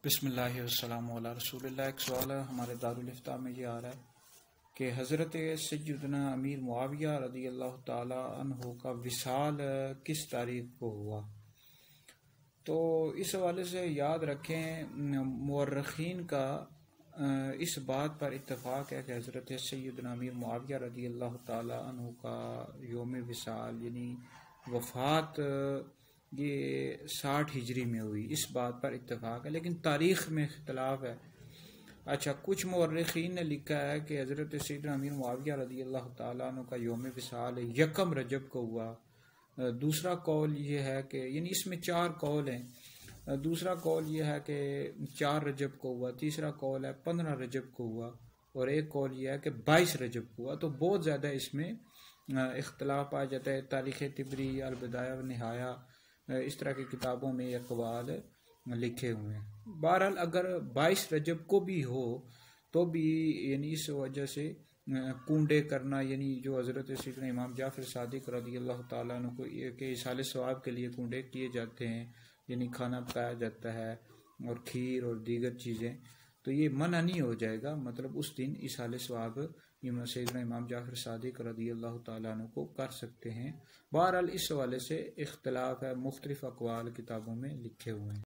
بسم اللہ والسلام علی رسول اللہ۔ ایک سوال ہے ہمارے دارالفتاء میں یہ آ رہا ہے کہ حضرت سیدنا امیر معاویہ رضی اللہ تعالی عنہ کا وصال کس تاریخ کو ہوا؟ تو اس حوالے سے یاد رکھیں، مورخین کا اس بات پر اتفاق ہے کہ حضرت سیدنا امیر معاویہ رضی اللہ تعالی عنہ کا یوم وصال یعنی وفات یہ 60 ہجری میں ہوئی، اس بات پر اتفاق ہے، لیکن تاریخ میں اختلاف ہے۔ اچھا، کچھ مورخین نے لکھا ہے کہ حضرت سیدنا امیر معاویہ رضی اللہ تعالیٰ عنہ کا یوم وصال 1 رجب کو ہوا۔ دوسرا قول یہ ہے کہ یعنی اس میں 4 قول ہیں۔ دوسرا قول یہ ہے کہ 4 رجب کو ہوا، تیسرا قول ہے 15 رجب کو ہوا، اور ایک قول یہ ہے کہ 22 رجب کو ہوا۔ تو بہت زیادہ اس میں اختلاف پایا جاتا ہے۔ تاریخ طبری، البدایہ و نہایہ، اس طرح کی کتابوں میں یہ اقوال لکھے ہوئے ہیں۔ بہرحال اگر 22 رجب کو بھی ہو تو بھی یعنی اس وجہ سے کنڈے کرنا، یعنی جو حضرت سیدنا امام جعفر صادق رضی اللہ تعالیٰ عنہ کو کہ ایصال ثواب کے لیے کنڈے کیے جاتے ہیں، یعنی کھانا پکایا جاتا ہے اور کھیر اور دیگر چیزیں، تو یہ منع نہیں ہو جائے گا، مطلب اس دن ایصال ثواب سیدنا امام جعفر صادق رضی اللہ تعالیٰ عنہ کو کر سکتے ہیں۔ بہرحال اس حوالے سے اختلاف ہے، مختلف اقوال کتابوں میں لکھے ہوئے ہیں۔